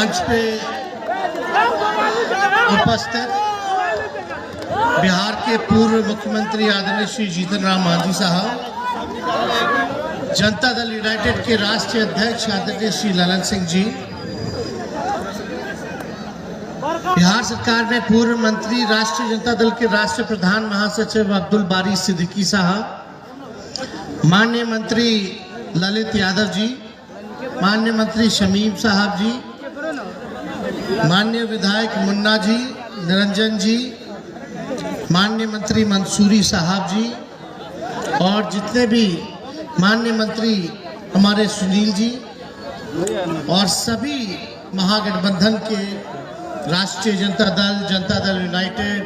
मंच पे उपस्थित बिहार के पूर्व मुख्यमंत्री आदरणीय श्री जीतन राम मांझी साहब, जनता दल यूनाइटेड के राष्ट्रीय अध्यक्ष आदरणीय श्री ललन सिंह जी, बिहार सरकार में पूर्व मंत्री राष्ट्रीय जनता दल के राष्ट्रीय प्रधान महासचिव अब्दुल बारी सिद्दीकी साहब, माननीय मंत्री ललित यादव जी, माननीय मंत्री शमीम साहब जी, माननीय विधायक मुन्ना जी, निरंजन जी, माननीय मंत्री मंसूरी साहब जी और जितने भी माननीय मंत्री हमारे सुनील जी और सभी महागठबंधन के राष्ट्रीय जनता दल यूनाइटेड,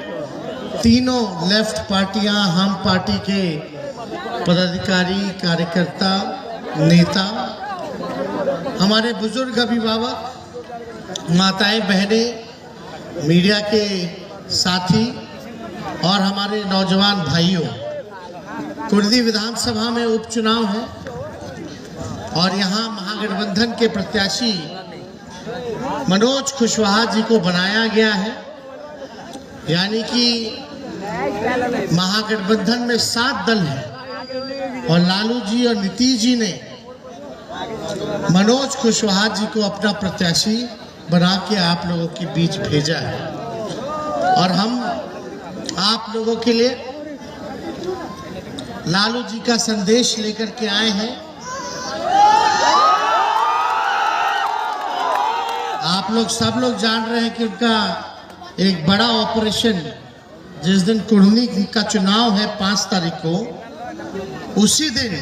तीनों लेफ्ट पार्टियां, हम पार्टी के पदाधिकारी, कार्यकर्ता, नेता, हमारे बुजुर्ग अभिभावक, माताएं, बहनें, मीडिया के साथी और हमारे नौजवान भाइयों, कुर्दी विधानसभा में उपचुनाव है और यहाँ महागठबंधन के प्रत्याशी मनोज कुशवाहा जी को बनाया गया है। यानी कि महागठबंधन में 7 दल हैं और लालू जी और नीतीश जी ने मनोज कुशवाहा जी को अपना प्रत्याशी बना के आप लोगों के बीच भेजा है और हम आप लोगों के लिए लालू जी का संदेश लेकर के आए हैं। आप लोग सब लोग जान रहे हैं कि उनका एक बड़ा ऑपरेशन, जिस दिन कुर्दी का चुनाव है 5 तारीख को, उसी दिन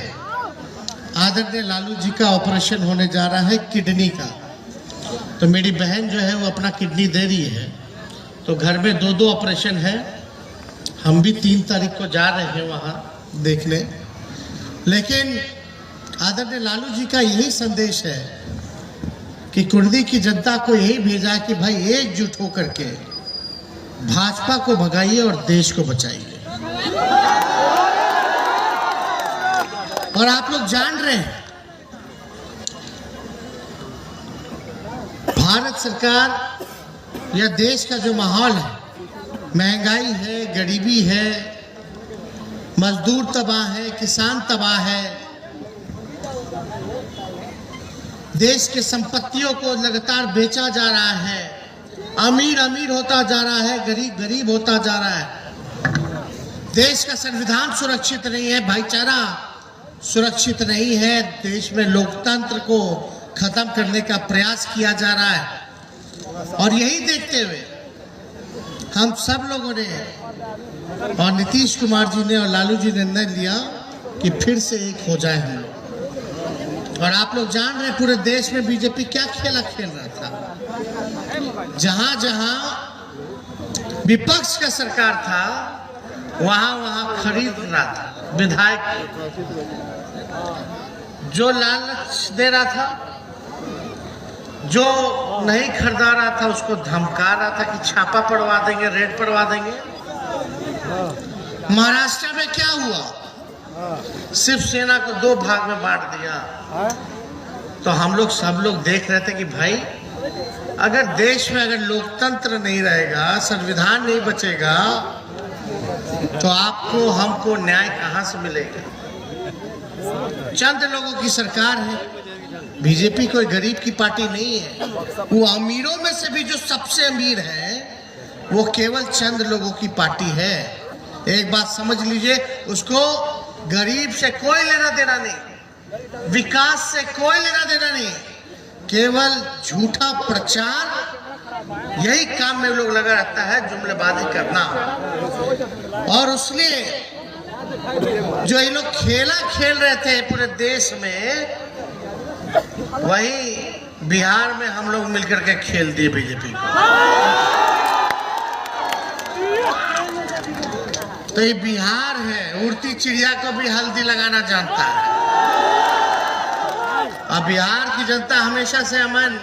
आदरणीय लालू जी का ऑपरेशन होने जा रहा है किडनी का। तो मेरी बहन जो है वो अपना किडनी दे रही है, तो घर में 2-2 ऑपरेशन है। हम भी 3 तारीख को जा रहे हैं वहाँ देखने। लेकिन आदरणीय लालू जी का यही संदेश है कि कुर्दी की जनता को यही भेजा है कि भाई एकजुट होकर के भाजपा को भगाइए और देश को बचाइए। और आप लोग जान रहे हैं भारत सरकार या देश का जो माहौल है, महंगाई है, गरीबी है, मजदूर तबाह है, किसान तबाह है, देश के संपत्तियों को लगातार बेचा जा रहा है, अमीर अमीर होता जा रहा है, गरीब गरीब होता जा रहा है, देश का संविधान सुरक्षित नहीं है, भाईचारा सुरक्षित नहीं है, देश में लोकतंत्र को खत्म करने का प्रयास किया जा रहा है। और यही देखते हुए हम सब लोगों ने और नीतीश कुमार जी ने और लालू जी ने निर्णय लिया कि फिर से एक हो जाए हम लोग। और आप लोग जान रहे हैं पूरे देश में बीजेपी क्या खेला खेल रहा था। जहां जहां विपक्ष का सरकार था वहां वहां खरीद रहा था विधायक, जो लालच दे रहा था, जो नहीं खरीदा रहा था उसको धमका रहा था कि छापा पड़वा देंगे, रेड पड़वा देंगे। महाराष्ट्र में क्या हुआ, सिर्फ सेना को 2 भाग में बांट दिया। तो हम लोग सब लोग देख रहे थे कि भाई अगर देश में अगर लोकतंत्र नहीं रहेगा, संविधान नहीं बचेगा, तो आपको हमको न्याय कहां से मिलेगा। चंद लोगों की सरकार है, बीजेपी कोई गरीब की पार्टी नहीं है। वो अमीरों में से भी जो सबसे अमीर है वो केवल चंद लोगों की पार्टी है। एक बात समझ लीजिए, उसको गरीब से कोई लेना देना नहीं, विकास से कोई लेना देना नहीं, केवल झूठा प्रचार, यही काम में लोग लगा रहता है, जुमलेबाजी करना। और उसलिए जो ये लोग खेला खेल रहे थे पूरे देश में, वही बिहार में हम लोग मिलकर के खेल दिए बीजेपी को। तो ये बिहार है, उड़ती चिड़िया को भी हल्दी लगाना जानता है। अब बिहार की जनता हमेशा से अमन,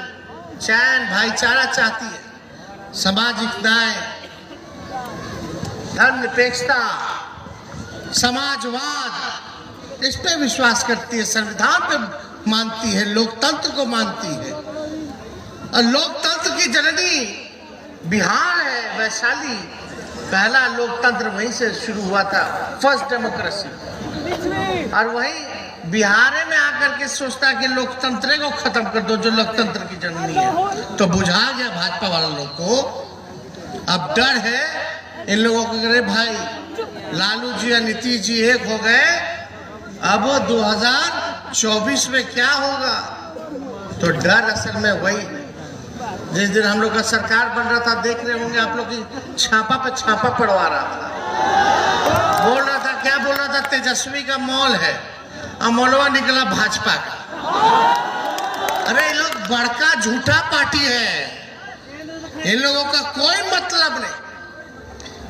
चैन, भाईचारा चाहती है, सामाजिक न्याय, धर्मनिरपेक्षता, समाजवाद, इस पे विश्वास करती है, संविधान पे मानती है, लोकतंत्र को मानती है। और लोकतंत्र की जननी बिहार है, वैशाली। पहला लोकतंत्र वहीं से शुरू हुआ था, फर्स्ट डेमोक्रेसी। और वहीं बिहार में आकर के सोचता कि लोकतंत्र को खत्म कर दो, जो लोकतंत्र की जननी है। तो बुझा गया भाजपा वाले लोग को। अब डर है इन लोगों को, अरे भाई लालू जी और नीतीश जी एक हो गए, अब 2024 में क्या होगा। तो डर असल में वही, जिस दिन हम लोग का सरकार बन रहा था, देख रहे होंगे आप लोग की छापा पे छापा पड़वा रहा था। बोल रहा था, क्या बोल रहा था, तेजस्वी का मॉल है, अमोलवा निकला भाजपा का। अरे ये लोग बड़का झूठा पार्टी है, इन लोगों का कोई मतलब नहीं।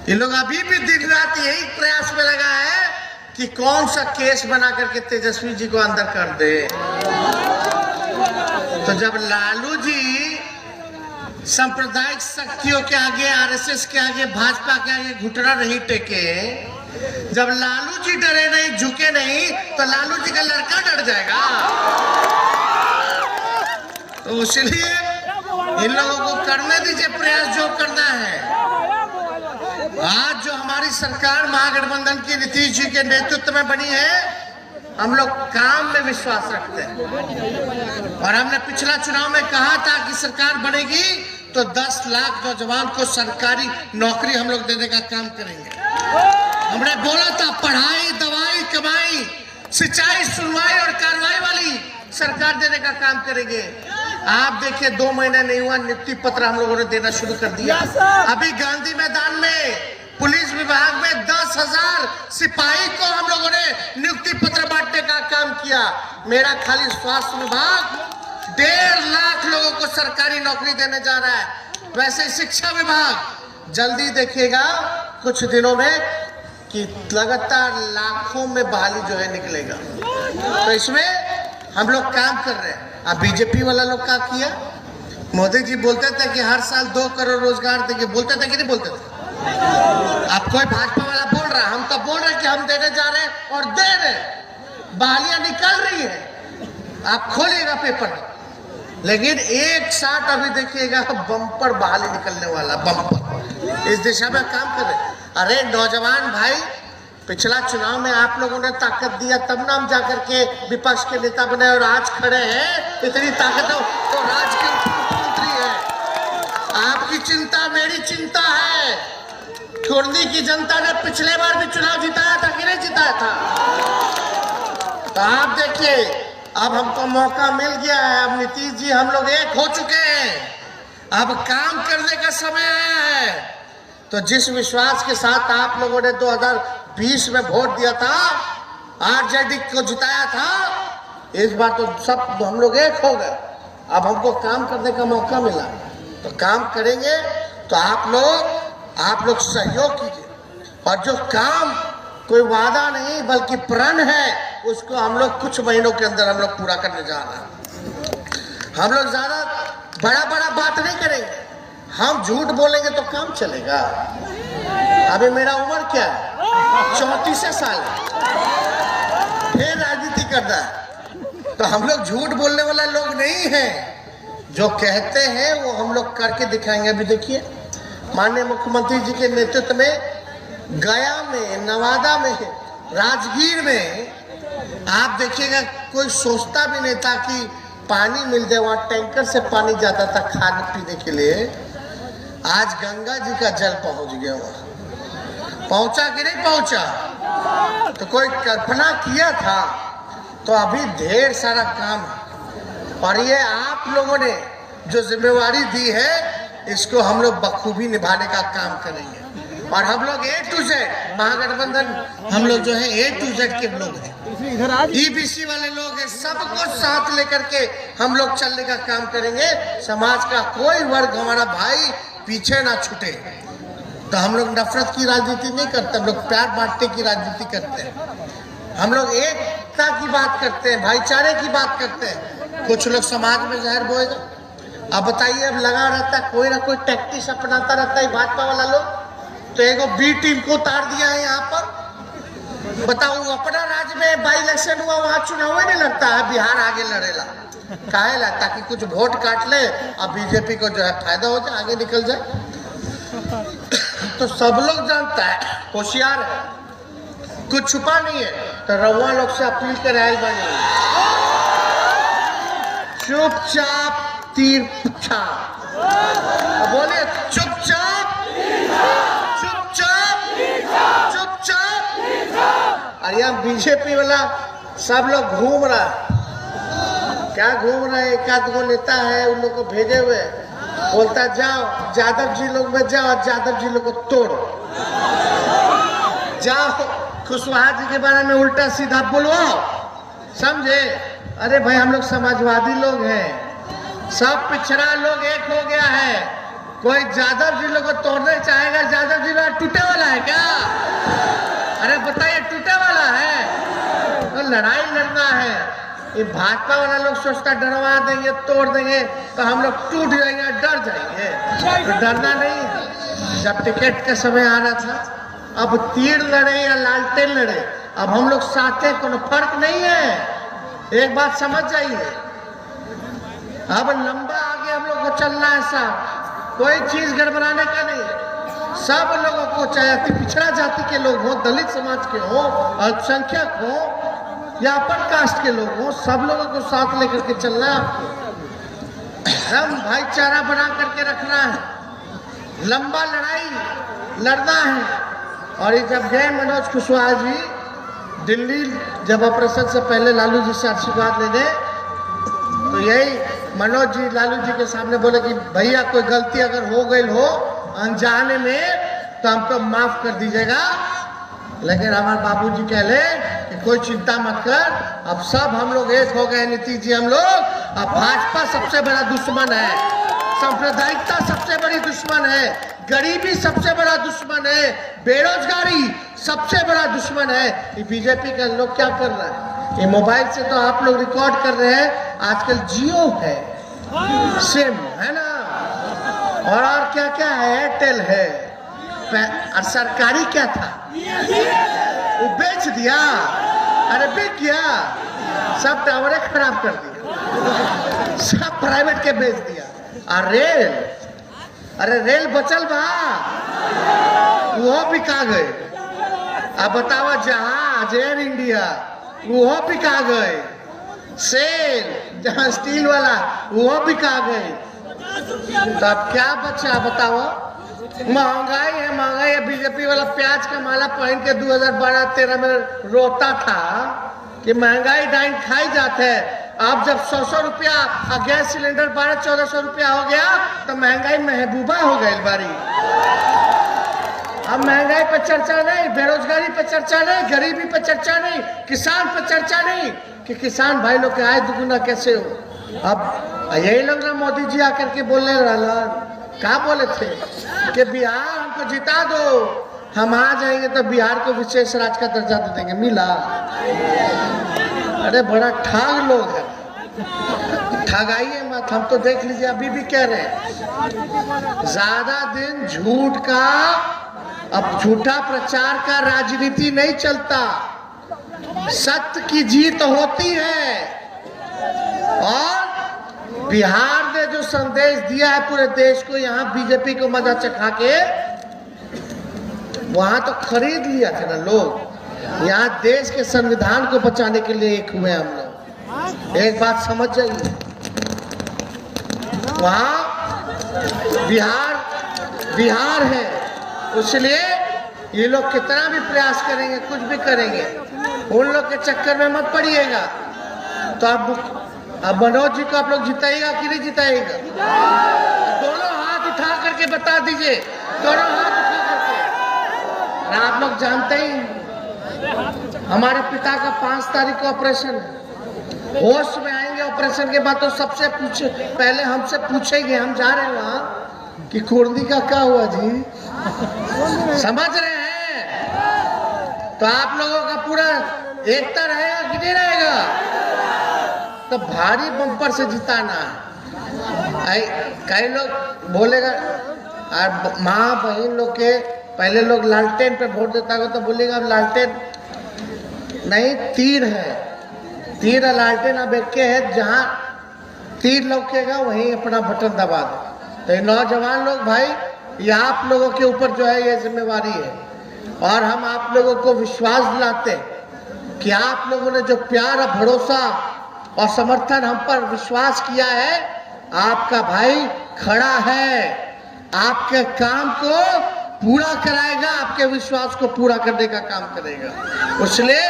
ये लोग अभी भी दिन रात यही प्रयास में लगा है कि कौन सा केस बना करके तेजस्वी जी को अंदर कर दे। तो जब लालू जी सांप्रदायिक शक्तियों के आगे, आरएसएस के आगे, भाजपा के आगे घुटना नहीं टेके, जब लालू जी डरे नहीं, झुके नहीं, तो लालू जी का लड़का डर जाएगा। तो इसलिए इन लोगों को करने दीजिए प्रयास जो करना है। आज जो हमारी सरकार महागठबंधन की नीतीश जी के नेतृत्व में बनी है, हम लोग काम में विश्वास रखते हैं। और हमने पिछला चुनाव में कहा था कि सरकार बनेगी तो 10 लाख नौजवान को सरकारी नौकरी हम लोग देने का काम करेंगे। हमने बोला था पढ़ाई, दवाई, कमाई, सिंचाई, सुनवाई और कार्रवाई वाली सरकार देने का काम करेंगे। आप देखिए 2 महीने नहीं हुआ, नियुक्ति पत्र हम लोगों ने देना शुरू कर दिया। अभी गांधी मैदान में पुलिस विभाग में 10,000 सिपाही को हम लोगों ने नियुक्ति पत्र बांटने का काम किया। मेरा खाली स्वास्थ्य विभाग 1.5 लाख लोगों को सरकारी नौकरी देने जा रहा है। वैसे शिक्षा विभाग जल्दी देखिएगा कुछ दिनों में कि लगातार लाखों में बहाली जो है निकलेगा। तो इसमें हम लोग काम कर रहे हैं। अब बीजेपी वाला लोग क्या किया, मोदी जी बोलते थे कि हर साल 2 करोड़ रोजगार देंगे, बोलते थे कि नहीं बोलते थे। अब कोई भाजपा वाला बोल रहा है, हम तो बोल रहे हैं कि हम देने जा रहे हैं और दे रहे हैं, बहालियां निकल रही है। आप खोलिएगा पेपर, लेकिन एक साथ अभी देखिएगा बम्पर बहाली निकलने वाला, बम्पर। इस दिशा में काम कर रहे। अरे नौजवान भाई, पिछला चुनाव में आप लोगों ने ताकत दिया, तब ना हम जाकर के विपक्ष के नेता बने और आज खड़े हैं। इतनी ताकत हो तो राज्य के मुख्यमंत्री है। आपकी चिंता मेरी चिंता है। कुर्दी की जनता ने पिछले बार भी चुनाव जिताया था कि नहीं जिताया था। तो आप देखिए, अब हमको मौका मिल गया है। अब नीतीश जी हम लोग एक हो चुके हैं, अब काम करने का समय आया है। तो जिस विश्वास के साथ आप लोगों ने 2020 में वोट दिया था, आरजेडी को जिताया था, इस बार तो सब हम लोग एक हो गए। अब हमको काम करने का मौका मिला, तो काम करेंगे। तो आप लोग सहयोग कीजिए। और जो काम कोई वादा नहीं बल्कि प्रण है, उसको हम लोग कुछ महीनों के अंदर हम लोग पूरा करने जा रहे हैं। हम लोग ज्यादा बड़ा बात नहीं करेंगे। हम झूठ बोलेंगे तो काम चलेगा। अभी मेरा उम्र क्या है, 34 साल है, फिर राजनीति करना है। तो हम लोग झूठ बोलने वाला लोग नहीं हैं। जो कहते हैं वो हम लोग करके दिखाएंगे। अभी देखिए माननीय मुख्यमंत्री जी के नेतृत्व में गया में, नवादा में, राजगीर में आप देखिएगा कोई सोचता भी नहीं था कि पानी मिल जाए। वहाँ टैंकर से पानी जाता था खाने पीने के लिए, आज गंगा जी का जल पहुंच गया। वहाँ पहुंचा कि नहीं पहुंचा, तो कोई कल्पना किया था। तो अभी ढेर सारा काम है और ये आप लोगों ने जो जिम्मेवारी दी है, इसको हम लोग बखूबी निभाने का काम करेंगे। और हम लोग A to Z महागठबंधन, हम लोग जो है A to Z के लोग हैं, ईबीसी वाले लोग हैं, सबको साथ लेकर के हम लोग चलने का काम करेंगे। समाज का कोई वर्ग हमारा भाई पीछे ना छूटे। तो हम लोग नफरत की राजनीति नहीं करते, हम लोग प्यार बांटने की राजनीति करते हैं। हम लोग एकता की बात करते हैं, भाईचारे की बात करते हैं। कुछ लोग समाज में जहर बोएगा। अब बताइए, अब लगा रहता है कोई ना कोई टैक्टिस अपनाता रहता है भाजपा वाला लोग। तो एगो बी टीम को उतार दिया है यहाँ पर। बताओ, अपना राज्य में बाई इलेक्शन हुआ, वहां चुनाव नहीं लगता है, बिहार आगे लड़ेला। काहे ला, ताकि कुछ वोट काट ले और बीजेपी को जो है फायदा हो जाए, आगे निकल जाए। तो सब लोग जानता है, होशियार है, कुछ छुपा नहीं है। तो रउआ लोग से अपील कर आयल बने, चुपचाप तीर छाप, बोले चुपचाप चुपचाप चुपचाप। और यहाँ बीजेपी वाला सब लोग घूम रहा है, क्या घूम रहा है, एक आध गो नेता है उन लोग को भेजे हुए, बोलता जाओ यादव जी लोग में जाओ और यादव जी लोग को तोड़ो, जाओ कुशवाहा जी के बारे में उल्टा सीधा बोलवाओ, समझे। अरे भाई हम लोग समाजवादी लोग हैं, सब पिछड़ा लोग एक हो गया है। कोई यादव जी लोग को तोड़ने चाहेगा, यादव जी लोग टूटे वाला है क्या? अरे बताइए, टूटे वाला है? तो लड़ाई लड़ना है। ये भाजपा वाला लोग सोचता डरवा देंगे, तोड़ देंगे तो हम लोग टूट जाएंगे, डर जाएंगे। तो डरना नहीं। जब टिकट का समय आना था, अब तीर लड़े या लालटेन लड़े, अब हम लोग साथ हैं, कोई फर्क नहीं है। एक बात समझ जाइए, अब लंबा आगे हम लोग को चलना है साहब, कोई चीज गड़बड़ाने का नहीं। सब लोगों को, चाहे पिछड़ा जाति के लोग हो, दलित समाज के हो, अल्पसंख्यक हो या अपर कास्ट के लोग हो, सब लोगों को साथ लेकर के चलना है आपको। हम भाईचारा बना करके रखना है, लंबा लड़ाई लड़ना है। और ये जब गए मनोज कुशवाहा जी दिल्ली, जब ऑपरेशन से पहले लालू जी से आशीर्वाद लेने, तो यही मनोज जी लालू जी के सामने बोले कि भैया कोई गलती अगर हो गई हो अनजाने में तो हमको माफ कर दीजिएगा। लेकिन हमारे बाबूजी कहले कि कोई चिंता मत कर, अब सब हम लोग एक हो गए नीतीश जी, हम लोग। अब भाजपा सबसे बड़ा दुश्मन है, सांप्रदायिकता सबसे बड़ी दुश्मन है, गरीबी सबसे बड़ा दुश्मन है, बेरोजगारी सबसे बड़ा दुश्मन है। ये बीजेपी का लोग क्या कर रहा है, ये मोबाइल से तो आप लोग रिकॉर्ड कर रहे हैं, आजकल जियो है, सिम है ना, और क्या क्या है, एयरटेल है, और सरकारी क्या था वो बेच दिया। अरे बेच गया, सब टावरे खराब कर दिया, सब प्राइवेट के बेच दिया। और रेल, अरे रेल बचल बा, वो बिका गए। अब बताओ, जहाज एयर इंडिया वो बिका गए, सेल जहां स्टील वाला वो बिका गए। तो अब क्या बचा बताओ? महंगाई है, महंगाई है। बीजेपी वाला प्याज का माला पहन के 2012-13 में रोता था कि महंगाई डाइन खाई जाते है। अब जब 100 रुपया गैस सिलेंडर 1200-1400 रुपया हो गया तो महंगाई महबूबा हो गई बारी। अब महंगाई पर चर्चा नहीं, बेरोजगारी पर चर्चा नहीं, गरीबी पर चर्चा नहीं, किसान पर चर्चा नहीं कि किसान भाई लोग के आय दुगुना कैसे हो। अब यही लोग ना मोदी जी आकर के बोलने रहा, क्या बोले थे कि बिहार हमको जिता दो, हम आ जाएंगे तो बिहार को विशेष राज्य का दर्जा दे देंगे, मिला। अरे बड़ा ठग लोग है, ठगाइए मत। हम तो देख लीजिए अभी भी कह रहे हैं, ज्यादा दिन झूठ का, अब झूठा प्रचार का राजनीति नहीं चलता, सत्य की जीत होती है। और बिहार ने जो संदेश दिया है पूरे देश को, यहाँ बीजेपी को मजा चखा के वहां तो खरीद लिया था ना लोग, यहाँ देश के संविधान को बचाने के लिए एक हुए हम लोग। एक बात समझ जाइए, वहां बिहार है, इसलिए ये लोग कितना भी प्रयास करेंगे, कुछ भी करेंगे, उन लोग के चक्कर में मत पड़िएगा। तो अब मनोज जी को आप लोग जिताइएगा कि नहीं जिताइएगा? दोनों हाथ उठा करके बता दीजिए, दोनों हाथ उठा करके। आप लोग जानते ही, हमारे पिता का 5 तारीख को ऑपरेशन है, होश में आएंगे ऑपरेशन के बाद तो सबसे पहले हमसे पूछेंगे, हम जा रहे हैं वहां कि कुर्दी का क्या हुआ जी, समझ रहे हैं? तो आप लोगों का पूरा एकता रहेगा कि नहीं रहेगा? तो भारी बम्पर से जिताना है। कई लोग बोलेगा, माँ बहन लोग के पहले लोग लालटेन पे वोट देता हो तो बोलेगा अब लालटेन नहीं, तीर है, तीर लालटेन अब एक है, जहाँ तीर लौकेगा वहीं अपना बटन दबा दो। तो ये नौजवान लोग भाई, ये आप लोगों के ऊपर जो है ये जिम्मेवारी है, और हम आप लोगों को विश्वास दिलाते हैं कि आप लोगों ने जो प्यार और भरोसा और समर्थन हम पर विश्वास किया है, आपका भाई खड़ा है, आपके काम को पूरा कराएगा, आपके विश्वास को पूरा करने का काम करेगा। इसलिए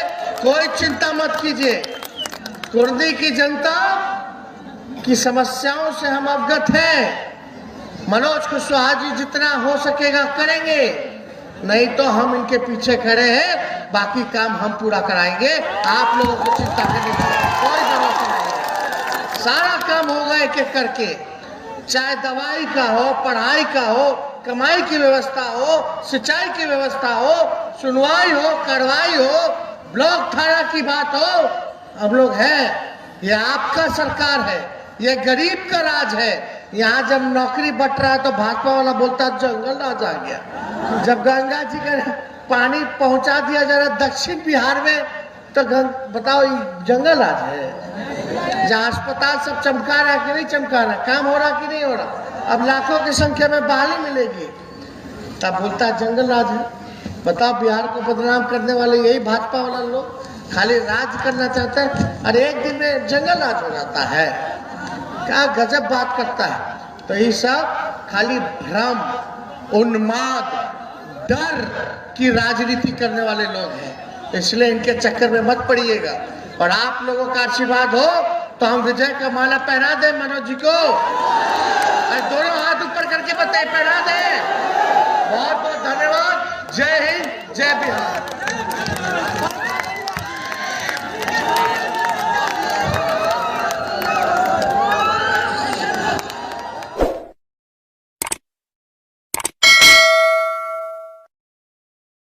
कोई चिंता मत कीजिए। कुर्दी की जनता की समस्याओं से हम अवगत हैं। मनोज कुशवाहा जी जितना हो सकेगा करेंगे, नहीं तो हम इनके पीछे खड़े हैं, बाकी काम हम पूरा कराएंगे। आप लोगों को चिंता करने की कोई जरूरत नहीं है। सारा काम होगा एक एक करके, चाहे दवाई का हो, पढ़ाई का हो, कमाई की व्यवस्था हो, सिंचाई की व्यवस्था हो, सुनवाई हो, कार्रवाई हो, ब्लॉक थाना की बात हो, हम लोग हैं। ये आपका सरकार है, ये गरीब का राज है। यहाँ जब नौकरी बट रहा है तो भाजपा वाला बोलता जंगल राज आ गया। जब गंगा जी का पानी पहुंचा दिया जा रहा दक्षिण बिहार में, तो बताओ ये जंगल राज है। जहाँ अस्पताल सब चमका रहा कि नहीं चमका रहा, काम हो रहा कि नहीं हो रहा, अब लाखों की संख्या में बहाली मिलेगी, तब बोलता जंगल राज है। बताओ, बिहार को बदनाम करने वाले यही भाजपा वाला लोग खाली राज करना चाहता है, और एक दिन में जंगल राज हो जाता है। क्या गजब बात करता है। तो ये सब खाली भ्रम, उन्माद, डर की राजनीति करने वाले लोग हैं, इसलिए इनके चक्कर में मत पड़िएगा। और आप लोगों का आशीर्वाद हो तो हम विजय का माला पहना दें मनोज जी को, और दोनों हाथ ऊपर करके बताए पहना दें। बहुत बहुत धन्यवाद। जय हिंद, जय बिहार।